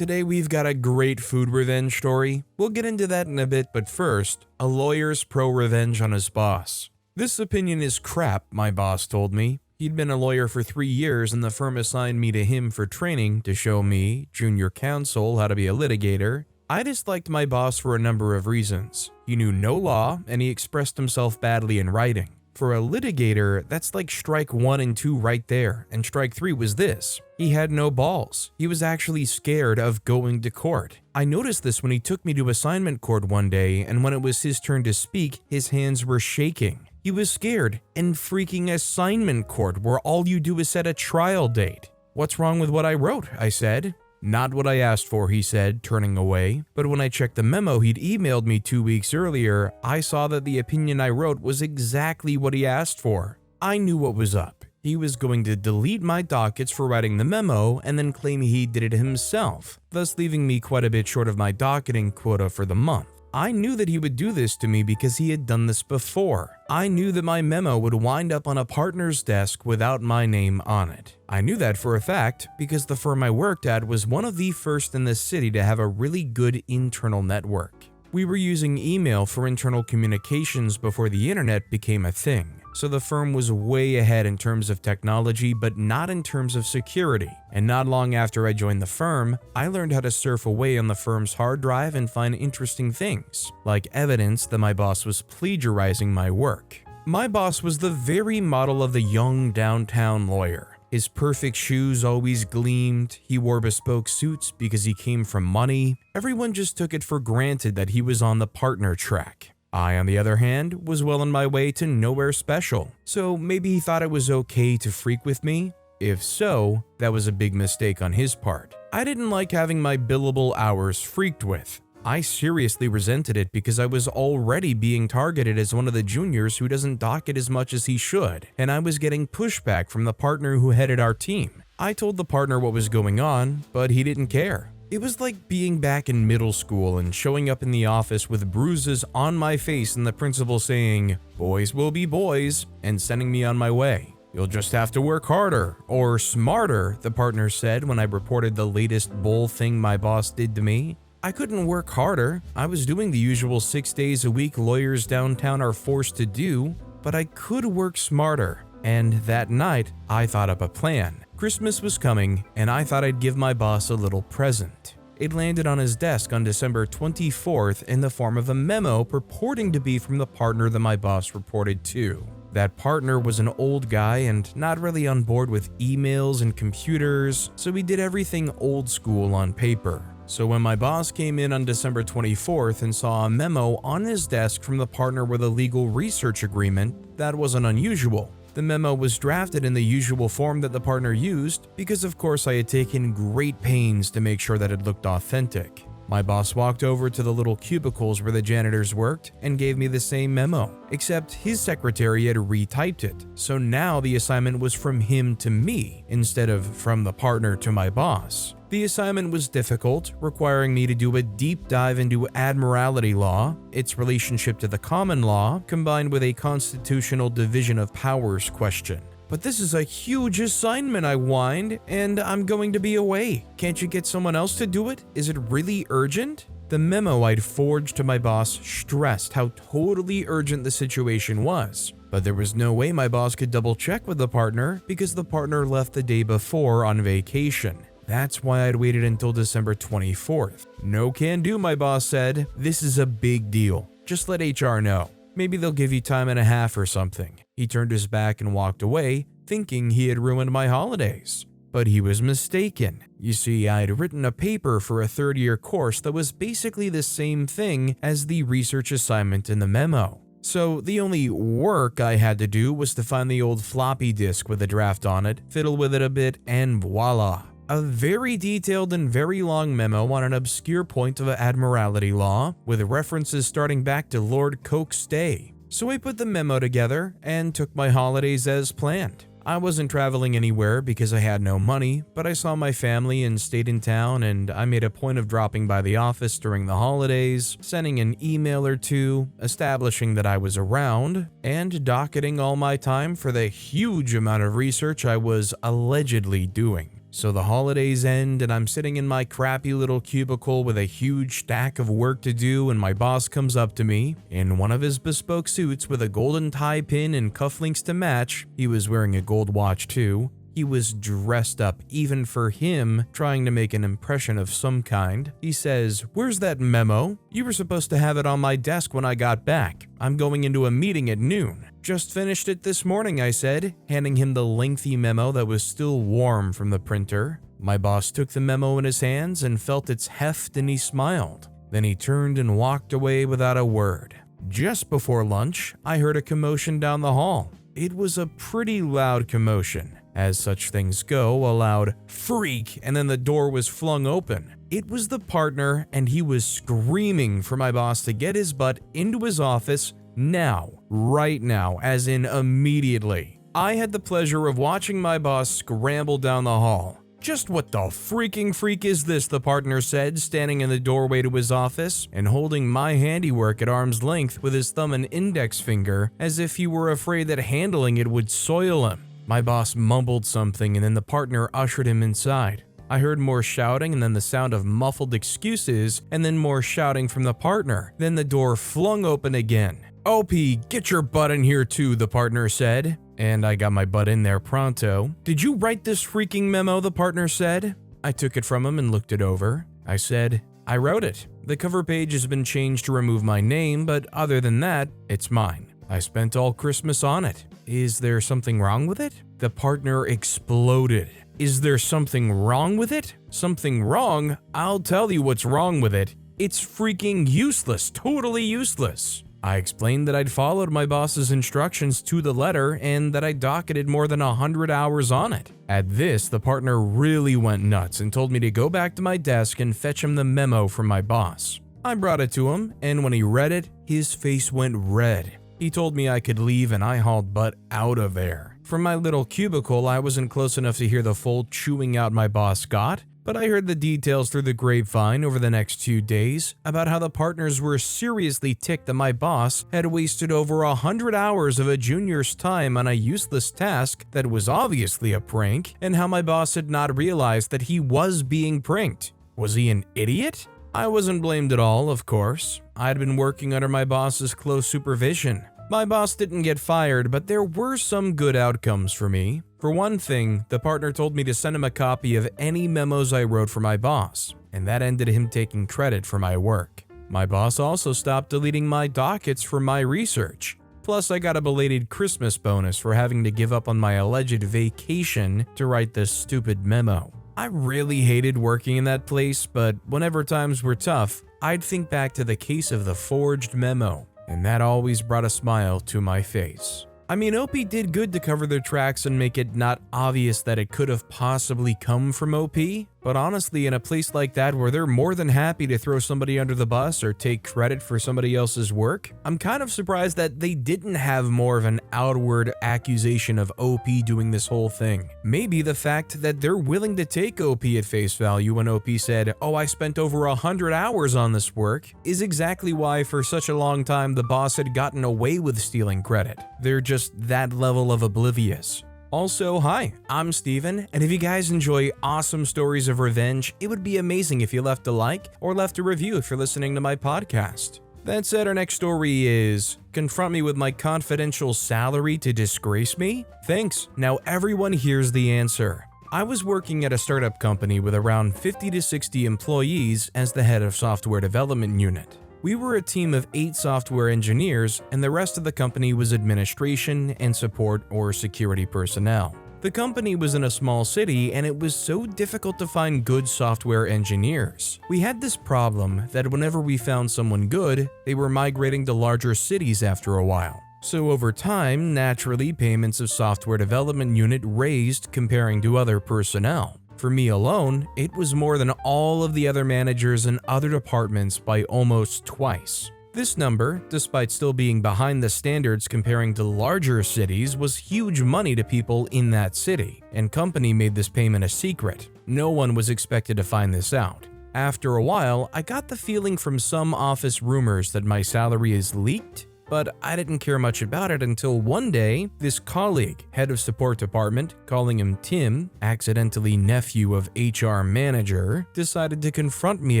Today we've got a great food revenge story. We'll get into that in a bit, but first, a lawyer's pro-revenge on his boss. This opinion is crap, my boss told me. He'd been a lawyer for 3 years and the firm assigned me to him for training to show me, junior counsel, how to be a litigator. I disliked my boss for a number of reasons. He knew no law and he expressed himself badly in writing. For a litigator, that's like strike 1 and 2 right there, and strike 3 was this. He had no balls. He was actually scared of going to court. I noticed this when he took me to assignment court one day, and when it was his turn to speak, his hands were shaking. He was scared, and freaking assignment court where all you do is set a trial date. What's wrong with what I wrote? I said. Not what I asked for, he said, turning away. But when I checked the memo he'd emailed me 2 weeks earlier, I saw that the opinion I wrote was exactly what he asked for. I knew what was up. He was going to delete my dockets for writing the memo and then claim he did it himself, thus leaving me quite a bit short of my docketing quota for the month. I knew that he would do this to me because he had done this before. I knew that my memo would wind up on a partner's desk without my name on it. I knew that for a fact because the firm I worked at was one of the first in the city to have a really good internal network. We were using email for internal communications before the internet became a thing. So the firm was way ahead in terms of technology, but not in terms of security. And not long after I joined the firm, I learned how to surf away on the firm's hard drive and find interesting things, like evidence that my boss was plagiarizing my work. My boss was the very model of the young downtown lawyer. His perfect shoes always gleamed, he wore bespoke suits because he came from money. Everyone just took it for granted that he was on the partner track. I, on the other hand, was well on my way to nowhere special, so maybe he thought it was okay to freak with me? If so, that was a big mistake on his part. I didn't like having my billable hours freaked with. I seriously resented it because I was already being targeted as one of the juniors who doesn't docket as much as he should, and I was getting pushback from the partner who headed our team. I told the partner what was going on, but he didn't care. It was like being back in middle school and showing up in the office with bruises on my face and the principal saying, "Boys will be boys," and sending me on my way. "You'll just have to work harder, or smarter," the partner said when I reported the latest bull thing my boss did to me. I couldn't work harder. I was doing the usual 6 days a week lawyers downtown are forced to do, but I could work smarter. And that night, I thought up a plan. Christmas was coming, and I thought I'd give my boss a little present. It landed on his desk on December 24th in the form of a memo purporting to be from the partner that my boss reported to. That partner was an old guy and not really on board with emails and computers, so he did everything old school on paper. So when my boss came in on December 24th and saw a memo on his desk from the partner with a legal research agreement, that wasn't unusual. The memo was drafted in the usual form that the partner used because of course I had taken great pains to make sure that it looked authentic. My boss walked over to the little cubicles where the janitors worked and gave me the same memo, except his secretary had retyped it, so now the assignment was from him to me instead of from the partner to my boss. The assignment was difficult, requiring me to do a deep dive into admiralty law, its relationship to the common law, combined with a constitutional division of powers question. "But this is a huge assignment," I whined, "and I'm going to be away. Can't you get someone else to do it? Is it really urgent?" The memo I'd forged to my boss stressed how totally urgent the situation was, but there was no way my boss could double check with the partner because the partner left the day before on vacation. That's why I'd waited until December 24th. "No can do," my boss said. "This is a big deal. Just let HR know. Maybe they'll give you time and a half or something." He turned his back and walked away, thinking he had ruined my holidays. But he was mistaken. You see, I'd written a paper for a third-year course that was basically the same thing as the research assignment in the memo. So the only work I had to do was to find the old floppy disk with a draft on it, fiddle with it a bit, and voila. A very detailed and very long memo on an obscure point of admiralty law, with references starting back to Lord Coke's day. So I put the memo together and took my holidays as planned. I wasn't traveling anywhere because I had no money, but I saw my family and stayed in town, and I made a point of dropping by the office during the holidays, sending an email or two, establishing that I was around, and docketing all my time for the huge amount of research I was allegedly doing. So the holidays end and I'm sitting in my crappy little cubicle with a huge stack of work to do, and my boss comes up to me in one of his bespoke suits with a golden tie pin and cufflinks to match. He was wearing a gold watch too. He was dressed up even for him, trying to make an impression of some kind. He says, "Where's that memo? You were supposed to have it on my desk when I got back. I'm going into a meeting at noon." "Just finished it this morning," I said, handing him the lengthy memo that was still warm from the printer. My boss took the memo in his hands and felt its heft, and he smiled. Then he turned and walked away without a word. Just before lunch, I heard a commotion down the hall. It was a pretty loud commotion. As such things go, a loud "freak," and then the door was flung open. It was the partner, and he was screaming for my boss to get his butt into his office now, right now, as in immediately. I had the pleasure of watching my boss scramble down the hall. "Just what the freaking freak is this?" the partner said, standing in the doorway to his office and holding my handiwork at arm's length with his thumb and index finger, as if he were afraid that handling it would soil him. My boss mumbled something, and then the partner ushered him inside. I heard more shouting, and then the sound of muffled excuses, and then more shouting from the partner. Then the door flung open again. "OP, get your butt in here too," the partner said, and I got my butt in there pronto. "Did you write this freaking memo?" the partner said. I took it from him and looked it over. I said, "I wrote it. The cover page has been changed to remove my name, but other than that, it's mine. I spent all Christmas on it. Is there something wrong with it?" The partner exploded. "Is there something wrong with it? Something wrong? I'll tell you what's wrong with it. It's freaking useless, totally useless." I explained that I'd followed my boss's instructions to the letter and that I docketed more than 100 hours on it. At this, the partner really went nuts and told me to go back to my desk and fetch him the memo from my boss. I brought it to him, and when he read it, his face went red. He told me I could leave, and I hauled butt out of there. From my little cubicle, I wasn't close enough to hear the full chewing out my boss got, but I heard the details through the grapevine over the next 2 days about how the partners were seriously ticked that my boss had wasted over 100 hours of a junior's time on a useless task that was obviously a prank, and how my boss had not realized that he was being pranked. Was he an idiot? I wasn't blamed at all, of course. I'd been working under my boss's close supervision. My boss didn't get fired, but there were some good outcomes for me. For one thing, the partner told me to send him a copy of any memos I wrote for my boss, and that ended him taking credit for my work. My boss also stopped deleting my dockets for my research. Plus, I got a belated Christmas bonus for having to give up on my alleged vacation to write this stupid memo. I really hated working in that place, but whenever times were tough, I'd think back to the case of the forged memo, and that always brought a smile to my face. I mean, OP did good to cover their tracks and make it not obvious that it could have possibly come from OP, but honestly, in a place like that where they're more than happy to throw somebody under the bus or take credit for somebody else's work, I'm kind of surprised that they didn't have more of an outward accusation of OP doing this whole thing. Maybe the fact that they're willing to take OP at face value when OP said, "Oh, I spent over 100 hours on this work," is exactly why for such a long time the boss had gotten away with stealing credit. They're just that level of oblivious. Also, hi, I'm Steven, and if you guys enjoy awesome stories of revenge, it would be amazing if you left a like or left a review if you're listening to my podcast. That said, our next story is, confront me with my confidential salary to disgrace me? Thanks, now everyone hears the answer. I was working at a startup company with around 50 to 60 employees as the head of software development unit. We were a team of 8 software engineers, and the rest of the company was administration and support or security personnel. The company was in a small city, and it was so difficult to find good software engineers. We had this problem that whenever we found someone good, they were migrating to larger cities after a while. So over time, naturally, payments of software development unit raised comparing to other personnel. For me alone, it was more than all of the other managers in other departments by almost twice. This number, despite still being behind the standards comparing to larger cities, was huge money to people in that city, and company made this payment a secret. No one was expected to find this out. After a while, I got the feeling from some office rumors that my salary is leaked. but I didn't care much about it until one day, this colleague, head of support department, calling him Tim, accidentally nephew of HR manager, decided to confront me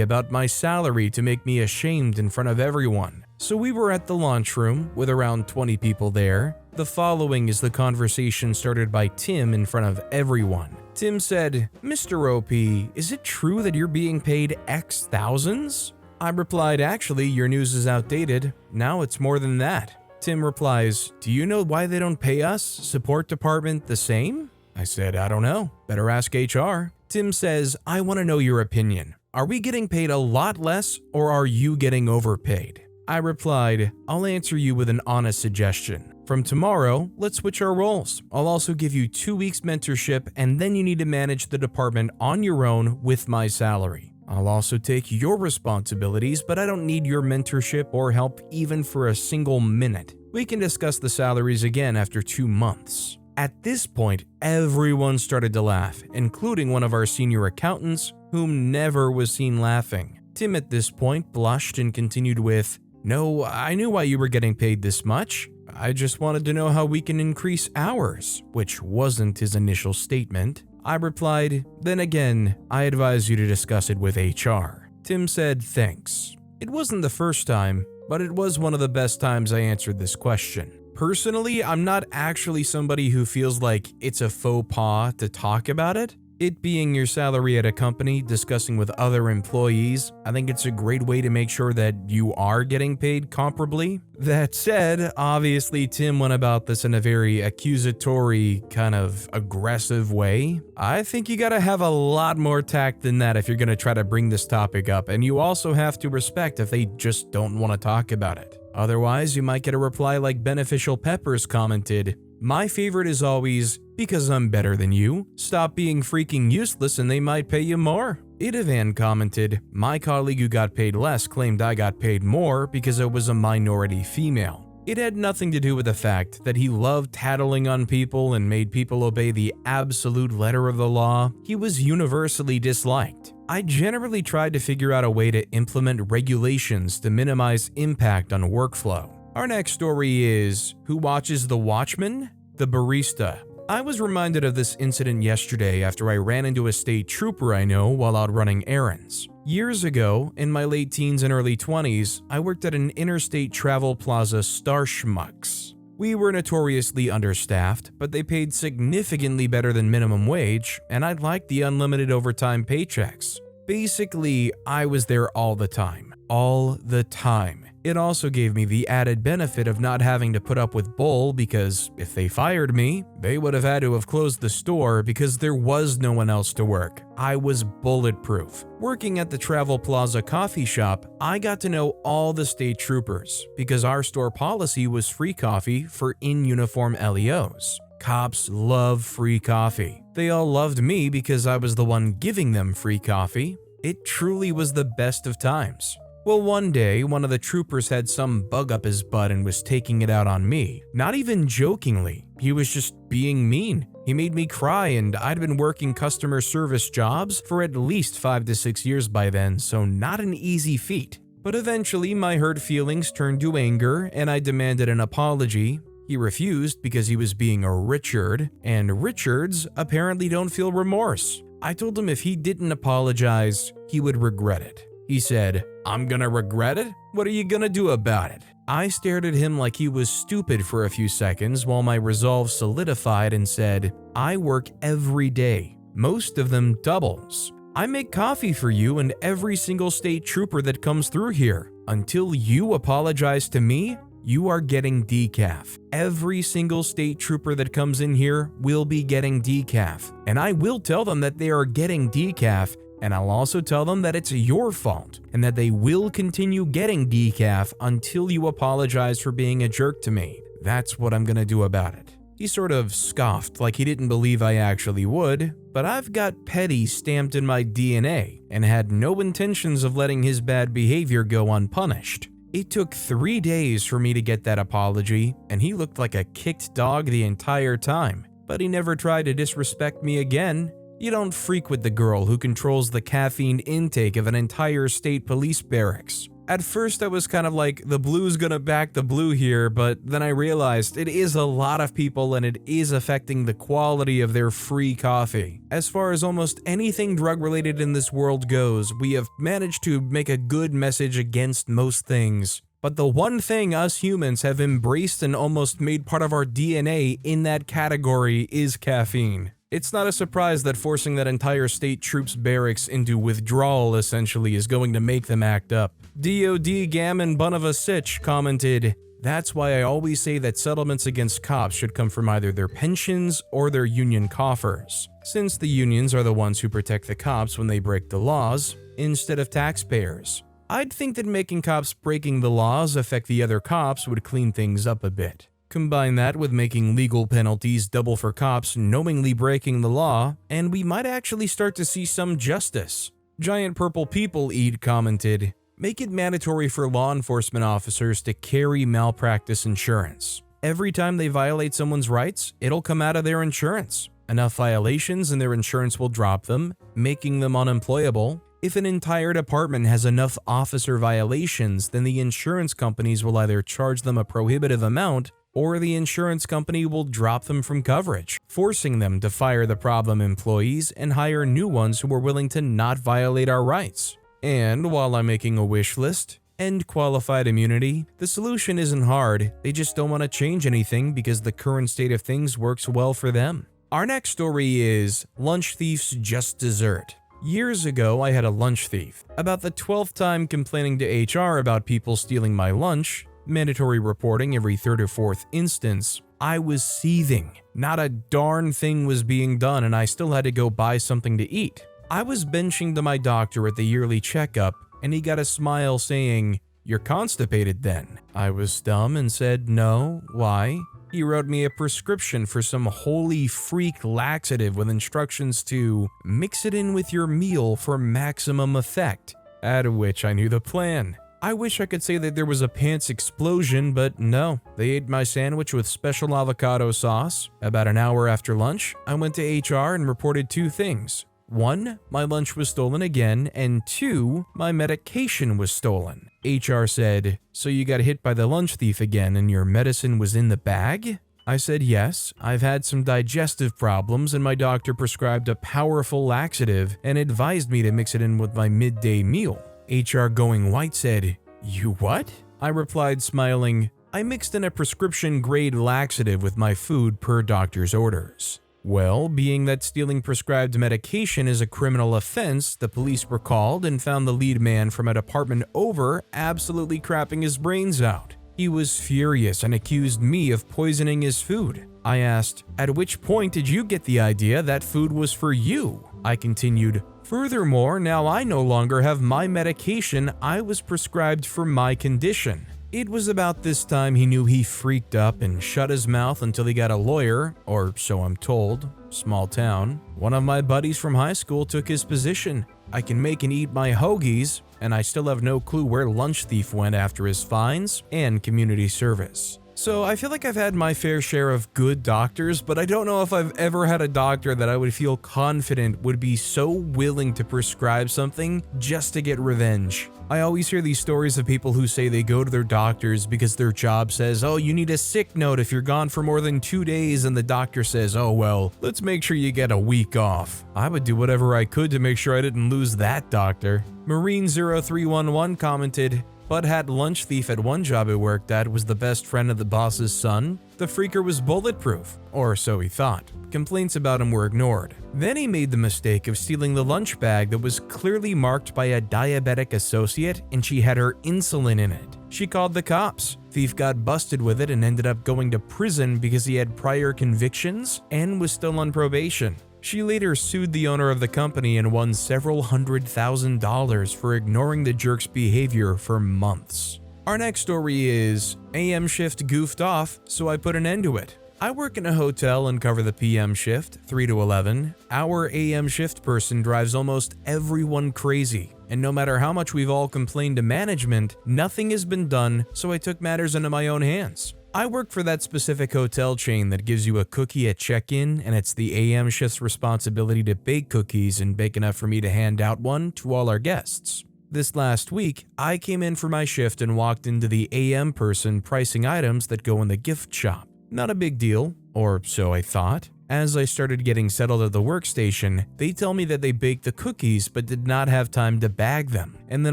about my salary to make me ashamed in front of everyone. So we were at the lunchroom with around 20 people there. The following is the conversation started by Tim in front of everyone. Tim said, "Mr. OP, is it true that you're being paid X thousands?" I replied, "Actually, your news is outdated. Now it's more than that." Tim replies, "Do you know why they don't pay us, support department, the same?" I said, "I don't know. Better ask HR." Tim says, "I want to know your opinion. Are we getting paid a lot less or are you getting overpaid?" I replied, "I'll answer you with an honest suggestion. From tomorrow, let's switch our roles. I'll also give you 2 weeks mentorship and then you need to manage the department on your own with my salary. I'll also take your responsibilities, but I don't need your mentorship or help even for a single minute. We can discuss the salaries again after 2 months." At this point, everyone started to laugh, including one of our senior accountants, whom never was seen laughing. Tim at this point blushed and continued with, "No, I knew why you were getting paid this much. I just wanted to know how we can increase hours," which wasn't his initial statement. I replied, "Then again, I advise you to discuss it with HR." Tim said, "Thanks." It wasn't the first time, but it was one of the best times I answered this question. Personally, I'm not actually somebody who feels like it's a faux pas to talk about it. It being your salary at a company, discussing with other employees, I think it's a great way to make sure that you are getting paid comparably. That said, obviously Tim went about this in a very accusatory, kind of aggressive way. I think you gotta have a lot more tact than that if you're gonna try to bring this topic up, and you also have to respect if they just don't want to talk about it. Otherwise, you might get a reply like Beneficial Peppers commented, "My favorite is always, because I'm better than you. Stop being freaking useless and they might pay you more." Idavan commented, "My colleague who got paid less claimed I got paid more because I was a minority female. It had nothing to do with the fact that he loved tattling on people and made people obey the absolute letter of the law. He was universally disliked. I generally tried to figure out a way to implement regulations to minimize impact on workflow." Our next story is, who watches the Watchmen? The barista. I was reminded of this incident yesterday after I ran into a state trooper I know while out running errands. Years ago, in my late teens and early 20s, I worked at an interstate travel plaza Star Schmucks. We were notoriously understaffed, but they paid significantly better than minimum wage, and I liked the unlimited overtime paychecks. Basically, I was there all the time. All the time. It also gave me the added benefit of not having to put up with bull because if they fired me, they would have had to have closed the store because there was no one else to work. I was bulletproof. Working at the Travel Plaza coffee shop, I got to know all the state troopers because our store policy was free coffee for in-uniform LEOs. Cops love free coffee. They all loved me because I was the one giving them free coffee. It truly was the best of times. Well, one day, one of the troopers had some bug up his butt and was taking it out on me. Not even jokingly, he was just being mean. He made me cry, and I'd been working customer service jobs for at least 5 to 6 years by then, so not an easy feat. But eventually, my hurt feelings turned to anger, and I demanded an apology. He refused because he was being a Richard, and Richards apparently don't feel remorse. I told him if he didn't apologize, he would regret it. He said, "I'm gonna regret it? What are you gonna do about it?" I stared at him like he was stupid for a few seconds while my resolve solidified and said, "I work every day, most of them doubles. I make coffee for you and every single state trooper that comes through here. Until you apologize to me, you are getting decaf. Every single state trooper that comes in here will be getting decaf. And I will tell them that they are getting decaf, and I'll also tell them that it's your fault and that they will continue getting decaf until you apologize for being a jerk to me. That's what I'm gonna do about it." He sort of scoffed like he didn't believe I actually would, but I've got petty stamped in my DNA and had no intentions of letting his bad behavior go unpunished. It took 3 days for me to get that apology, and he looked like a kicked dog the entire time, but he never tried to disrespect me again. You don't freak with the girl who controls the caffeine intake of an entire state police barracks. At first I was kind of like, the blue's gonna back the blue here, but then I realized it is a lot of people and it is affecting the quality of their free coffee. As far as almost anything drug related in this world goes, we have managed to make a good message against most things. But the one thing us humans have embraced and almost made part of our DNA in that category is caffeine. It's not a surprise that forcing that entire state troops barracks into withdrawal essentially is going to make them act up. DOD Gammon Bun of a Sitch commented, "That's why I always say that settlements against cops should come from either their pensions or their union coffers, since the unions are the ones who protect the cops when they break the laws, instead of taxpayers. I'd think that making cops breaking the laws affect the other cops would clean things up a bit. Combine that with making legal penalties double for cops knowingly breaking the law, and we might actually start to see some justice." Giant Purple People Eat commented, "Make it mandatory for law enforcement officers to carry malpractice insurance. Every time they violate someone's rights, it'll come out of their insurance. Enough violations and their insurance will drop them, making them unemployable. If an entire department has enough officer violations, then the insurance companies will either charge them a prohibitive amount or the insurance company will drop them from coverage, forcing them to fire the problem employees and hire new ones who are willing to not violate our rights. And while I'm making a wish list, end qualified immunity, the solution isn't hard, they just don't want to change anything because the current state of things works well for them." Our next story is Lunch Thief's Just Dessert. Years ago, I had a lunch thief. About the 12th time complaining to HR about people stealing my lunch, mandatory reporting every third or fourth instance, I was seething. Not a darn thing was being done and I still had to go buy something to eat. I was benching to my doctor at the yearly checkup and he got a smile saying, "You're constipated then." I was dumb and said, "No, why?" He wrote me a prescription for some holy freak laxative with instructions to mix it in with your meal for maximum effect, at which I knew the plan. I wish I could say that there was a pants explosion, but no. They ate my sandwich with special avocado sauce. About an hour after lunch, I went to HR and reported two things. 1, my lunch was stolen again, and 2, my medication was stolen. HR said, "So you got hit by the lunch thief again and your medicine was in the bag?" I said yes, I've had some digestive problems and my doctor prescribed a powerful laxative and advised me to mix it in with my midday meal. HR going white said, "You what?" I replied smiling, "I mixed in a prescription-grade laxative with my food per doctor's orders." Well, being that stealing prescribed medication is a criminal offense, the police were called and found the lead man from a department over absolutely crapping his brains out. He was furious and accused me of poisoning his food. I asked, "At which point did you get the idea that food was for you?" I continued, "Furthermore, now I no longer have my medication I was prescribed for my condition." It was about this time he knew he freaked up and shut his mouth until he got a lawyer, or so I'm told. Small town. One of my buddies from high school took his position. I can make and eat my hoagies, and I still have no clue where Lunch Thief went after his fines and community service. So I feel like I've had my fair share of good doctors, but I don't know if I've ever had a doctor that I would feel confident would be so willing to prescribe something just to get revenge. I always hear these stories of people who say they go to their doctors because their job says, "Oh, you need a sick note if you're gone for more than 2 days," and the doctor says, "Oh well, let's make sure you get a week off." I would do whatever I could to make sure I didn't lose that doctor. Marine0311 commented, "Bud had lunch thief at one job he worked at was the best friend of the boss's son. The freaker was bulletproof, or so he thought. Complaints about him were ignored. Then he made the mistake of stealing the lunch bag that was clearly marked by a diabetic associate and she had her insulin in it. She called the cops. Thief got busted with it and ended up going to prison because he had prior convictions and was still on probation. She later sued the owner of the company and won several $100,000 for ignoring the jerk's behavior for months." Our next story is AM shift goofed off, so I put an end to it. I work in a hotel and cover the PM shift, 3 to 11. Our AM shift person drives almost everyone crazy, and no matter how much we've all complained to management, nothing has been done, so I took matters into my own hands. I work for that specific hotel chain that gives you a cookie at check-in, and it's the AM shift's responsibility to bake cookies and bake enough for me to hand out one to all our guests. This last week, I came in for my shift and walked into the AM person pricing items that go in the gift shop. Not a big deal, or so I thought. As I started getting settled at the workstation, they tell me that they baked the cookies but did not have time to bag them, and then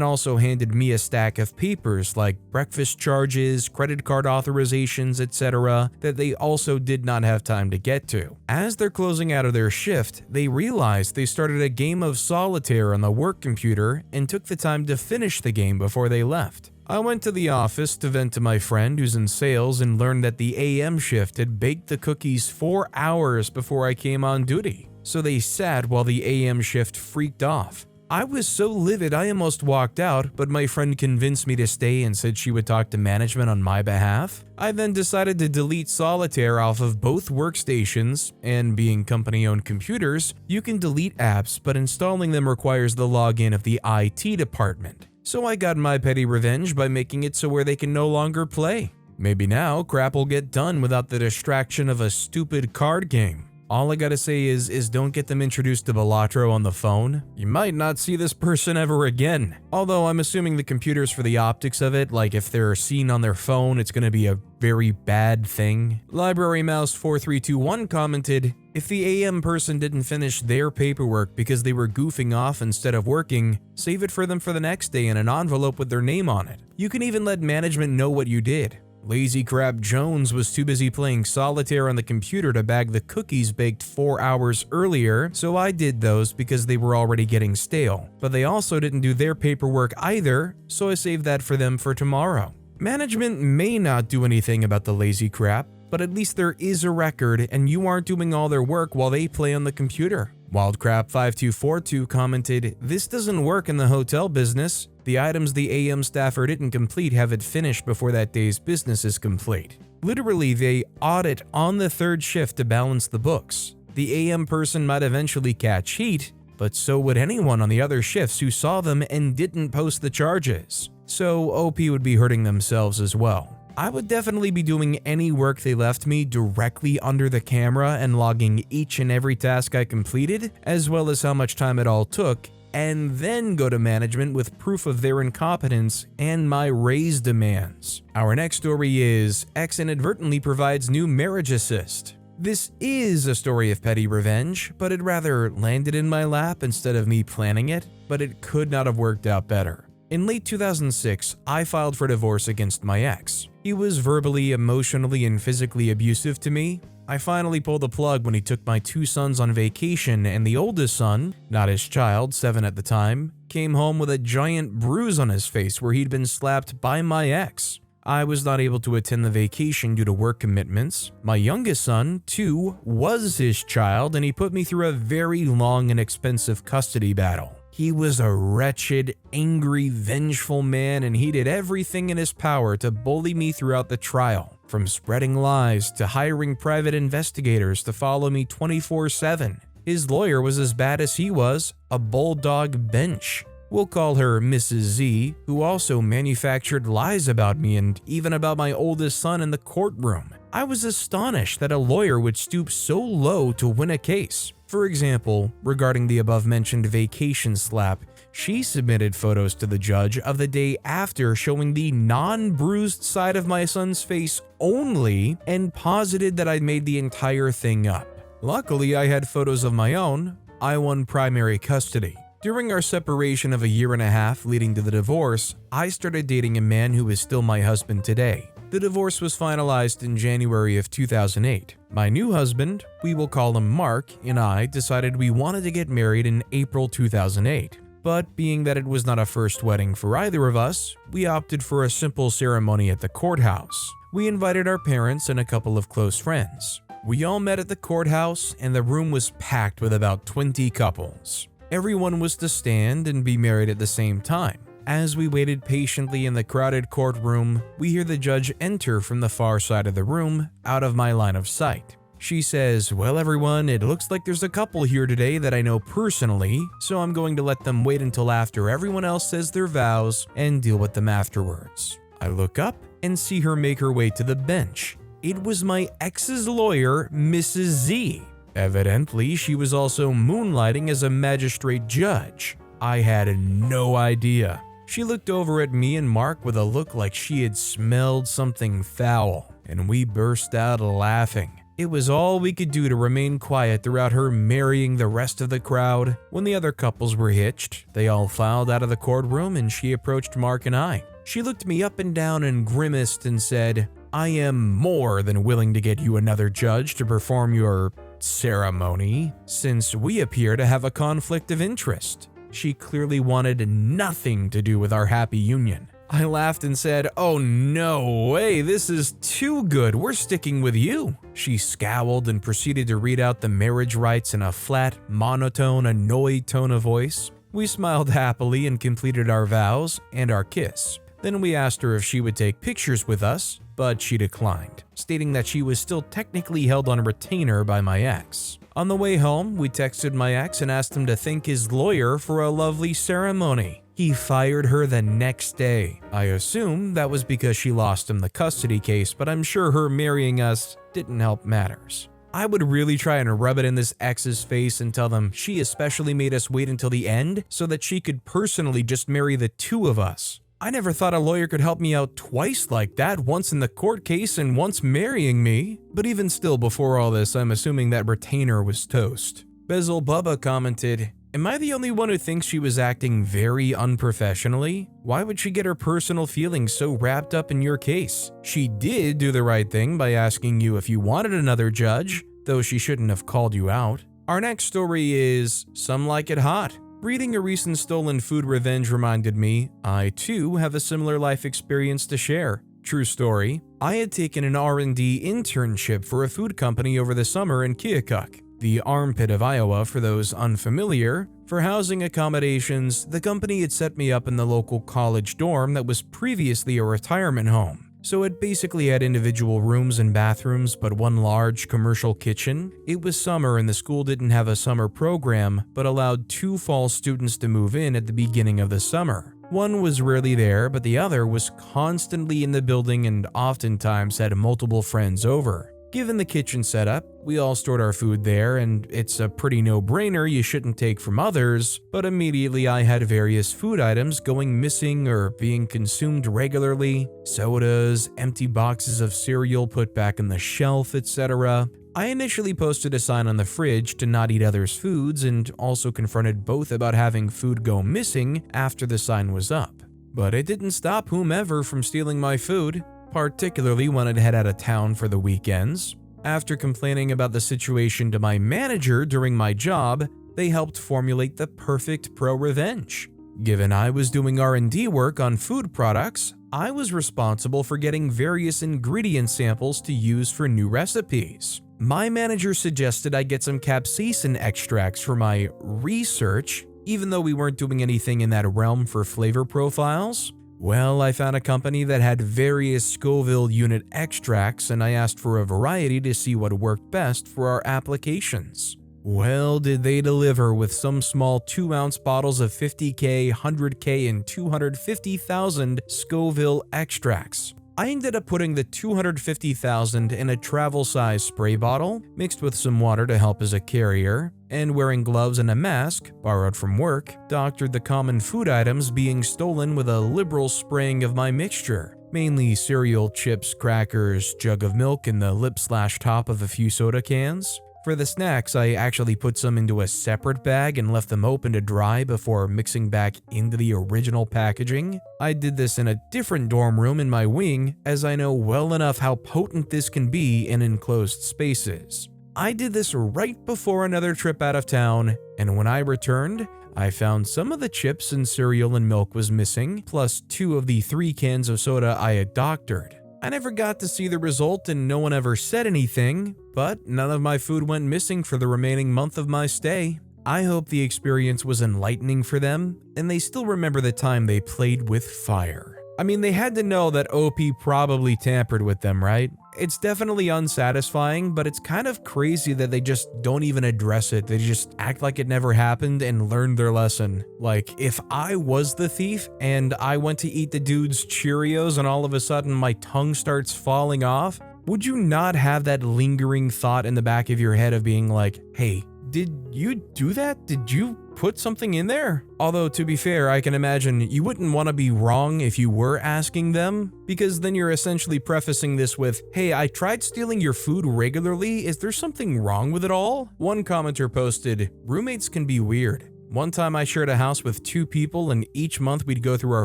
also handed me a stack of papers like breakfast charges, credit card authorizations, etc. that they also did not have time to get to. As they're closing out of their shift, they realized they started a game of solitaire on the work computer and took the time to finish the game before they left. I went to the office to vent to my friend who's in sales and learned that the AM shift had baked the cookies 4 hours before I came on duty. So they sat while the AM shift freaked off. I was so livid I almost walked out, but my friend convinced me to stay and said she would talk to management on my behalf. I then decided to delete solitaire off of both workstations, and being company-owned computers, you can delete apps, but installing them requires the login of the IT department. So I got my petty revenge by making it so where they can no longer play. Maybe now crap will get done without the distraction of a stupid card game. All I gotta say is don't get them introduced to Balatro on the phone. You might not see this person ever again. Although I'm assuming the computers for the optics of it, like if they're seen on their phone, it's gonna be a very bad thing. Library Mouse 4321 commented, if the AM person didn't finish their paperwork because they were goofing off instead of working, save it for them for the next day in an envelope with their name on it. You can even let management know what you did. Lazy Crab Jones was too busy playing solitaire on the computer to bag the cookies baked 4 hours earlier, so I did those because they were already getting stale. But they also didn't do their paperwork either, so I saved that for them for tomorrow. Management may not do anything about the lazy crap, but at least there is a record and you aren't doing all their work while they play on the computer. Wildcrap5242 commented, this doesn't work in the hotel business. The items the AM staffer didn't complete have it finished before that day's business is complete. Literally, they audit on the third shift to balance the books. The AM person might eventually catch heat, but so would anyone on the other shifts who saw them and didn't post the charges. So OP would be hurting themselves as well. I would definitely be doing any work they left me directly under the camera and logging each and every task I completed, as well as how much time it all took, and then go to management with proof of their incompetence and my raise demands. Our next story is X inadvertently provides new marriage assist. This is a story of petty revenge, but it rather landed in my lap instead of me planning it, but it could not have worked out better. In late 2006, I filed for divorce against my ex. He was verbally, emotionally, and physically abusive to me. I finally pulled the plug when he took my 2 sons on vacation, and the oldest son, not his child, 7 at the time, came home with a giant bruise on his face where he'd been slapped by my ex. I was not able to attend the vacation due to work commitments. My youngest son, 2, was his child, and he put me through a very long and expensive custody battle. He was a wretched, angry, vengeful man, and he did everything in his power to bully me throughout the trial, from spreading lies to hiring private investigators to follow me 24/7. His lawyer was as bad as he was, a bulldog bench. We'll call her Mrs. Z, who also manufactured lies about me and even about my oldest son in the courtroom. I was astonished that a lawyer would stoop so low to win a case. For example, regarding the above-mentioned vacation slap, she submitted photos to the judge of the day after showing the non-bruised side of my son's face only and posited that I made the entire thing up. Luckily, I had photos of my own. I won primary custody. During our separation of a 1.5 years leading to the divorce, I started dating a man who is still my husband today. The divorce was finalized in January of 2008. My new husband, we will call him Mark, and I decided we wanted to get married in April 2008. But being that it was not a first wedding for either of us, we opted for a simple ceremony at the courthouse. We invited our parents and a couple of close friends. We all met at the courthouse, and the room was packed with about 20 couples. Everyone was to stand and be married at the same time. As we waited patiently in the crowded courtroom, we hear the judge enter from the far side of the room, out of my line of sight. She says, "Well everyone, it looks like there's a couple here today that I know personally, so I'm going to let them wait until after everyone else says their vows and deal with them afterwards." I look up and see her make her way to the bench. It was my ex's lawyer, Mrs. Z. Evidently, she was also moonlighting as a magistrate judge. I had no idea. She looked over at me and Mark with a look like she had smelled something foul, and we burst out laughing. It was all we could do to remain quiet throughout her marrying the rest of the crowd. When the other couples were hitched, they all filed out of the courtroom and she approached Mark and I. She looked me up and down and grimaced and said, "I am more than willing to get you another judge to perform your ceremony, since we appear to have a conflict of interest." She clearly wanted nothing to do with our happy union. I laughed and said, "Oh no way, this is too good, we're sticking with you." She scowled and proceeded to read out the marriage rites in a flat, monotone, annoyed tone of voice. We smiled happily and completed our vows and our kiss. Then we asked her if she would take pictures with us, but she declined, stating that she was still technically held on retainer by my ex. On the way home, we texted my ex and asked him to thank his lawyer for a lovely ceremony. He fired her the next day. I assume that was because she lost him the custody case, but I'm sure her marrying us didn't help matters. I would really try and rub it in this ex's face and tell them she especially made us wait until the end so that she could personally just marry the two of us. I never thought a lawyer could help me out twice like that, once in the court case and once marrying me. But even still, before all this, I'm assuming that retainer was toast. Bezel Bubba commented, "Am I the only one who thinks she was acting very unprofessionally? Why would she get her personal feelings so wrapped up in your case? She did do the right thing by asking you if you wanted another judge, though she shouldn't have called you out." Our next story is Some Like It Hot. Reading a recent stolen food revenge reminded me, I too have a similar life experience to share. True story, I had taken an R&D internship for a food company over the summer in Keokuk, the armpit of Iowa for those unfamiliar. For housing accommodations, the company had set me up in the local college dorm that was previously a retirement home. So it basically had individual rooms and bathrooms, but one large commercial kitchen. It was summer and the school didn't have a summer program, but allowed 2 fall students to move in at the beginning of the summer. One was rarely there, but the other was constantly in the building and oftentimes had multiple friends over. Given the kitchen setup, we all stored our food there, and it's a pretty no-brainer you shouldn't take from others, but immediately I had various food items going missing or being consumed regularly, sodas, empty boxes of cereal put back on the shelf, etc. I initially posted a sign on the fridge to not eat others' foods and also confronted both about having food go missing after the sign was up. But it didn't stop whomever from stealing my food, particularly when I'd head out of town for the weekends. After complaining about the situation to my manager during my job, they helped formulate the perfect ProRevenge. Given I was doing R&D work on food products, I was responsible for getting various ingredient samples to use for new recipes. My manager suggested I get some capsaicin extracts for my research, even though we weren't doing anything in that realm for flavor profiles. Well, I found a company that had various Scoville unit extracts, and I asked for a variety to see what worked best for our applications. Well, did they deliver with some small 2-ounce bottles of 50K, 100K, and 250,000 Scoville extracts. I ended up putting the 250,000 in a travel-size spray bottle, mixed with some water to help as a carrier, and wearing gloves and a mask, borrowed from work, doctored the common food items being stolen with a liberal spraying of my mixture, mainly cereal, chips, crackers, jug of milk, and the lip/top of a few soda cans. For the snacks, I actually put some into a separate bag and left them open to dry before mixing back into the original packaging. I did this in a different dorm room in my wing, as I know well enough how potent this can be in enclosed spaces. I did this right before another trip out of town, and when I returned, I found some of the chips and cereal and milk was missing, plus 2 of the 3 cans of soda I had doctored. I never got to see the result and no one ever said anything, but none of my food went missing for the remaining month of my stay. I hope the experience was enlightening for them, and they still remember the time they played with fire. I mean, they had to know that OP probably tampered with them, right? It's definitely unsatisfying, but it's kind of crazy that they just don't even address it. They just act like it never happened and learned their lesson. Like, if I was the thief and I went to eat the dude's Cheerios and all of a sudden my tongue starts falling off, would you not have that lingering thought in the back of your head of being like, hey, did you do that? Did you put something in there? Although, to be fair, I can imagine you wouldn't want to be wrong if you were asking them, because then you're essentially prefacing this with, hey, I tried stealing your food regularly, is there something wrong with it all? One commenter posted, roommates can be weird. One time I shared a house with 2 people and each month we'd go through our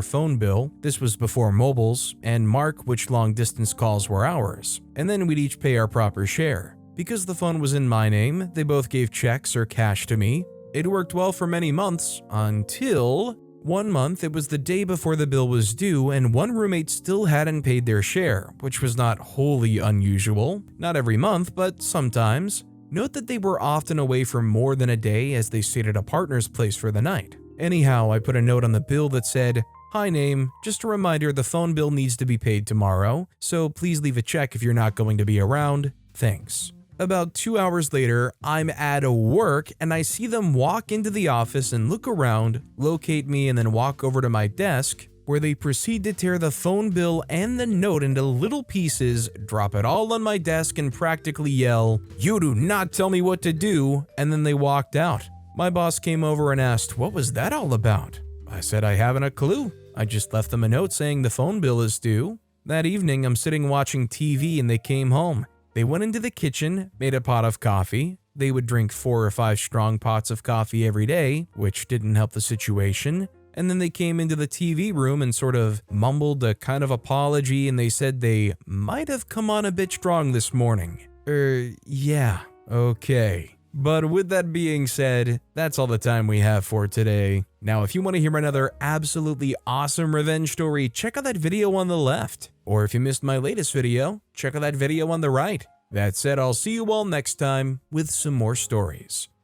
phone bill, this was before mobiles, and mark which long distance calls were ours, and then we'd each pay our proper share. Because the phone was in my name, they both gave checks or cash to me. It worked well for many months, until one month it was the day before the bill was due and one roommate still hadn't paid their share, which was not wholly unusual, not every month, but sometimes. Note that they were often away for more than a day as they stayed at a partner's place for the night. Anyhow, I put a note on the bill that said, hi name, just a reminder the phone bill needs to be paid tomorrow, so please leave a check if you're not going to be around, thanks. About 2 hours later, I'm at work and I see them walk into the office and look around, locate me and then walk over to my desk, where they proceed to tear the phone bill and the note into little pieces, drop it all on my desk and practically yell, "You do not tell me what to do," and then they walked out. My boss came over and asked, what was that all about? I said I haven't a clue. I just left them a note saying the phone bill is due. That evening, I'm sitting watching TV and they came home. They went into the kitchen, made a pot of coffee. They would drink 4 or 5 strong pots of coffee every day, which didn't help the situation. And then they came into the TV room and sort of mumbled a kind of apology and they said they might have come on a bit strong this morning. Yeah, okay. But with that being said, that's all the time we have for today. Now, if you want to hear another absolutely awesome revenge story, check out that video on the left. Or if you missed my latest video, check out that video on the right. That said, I'll see you all next time with some more stories.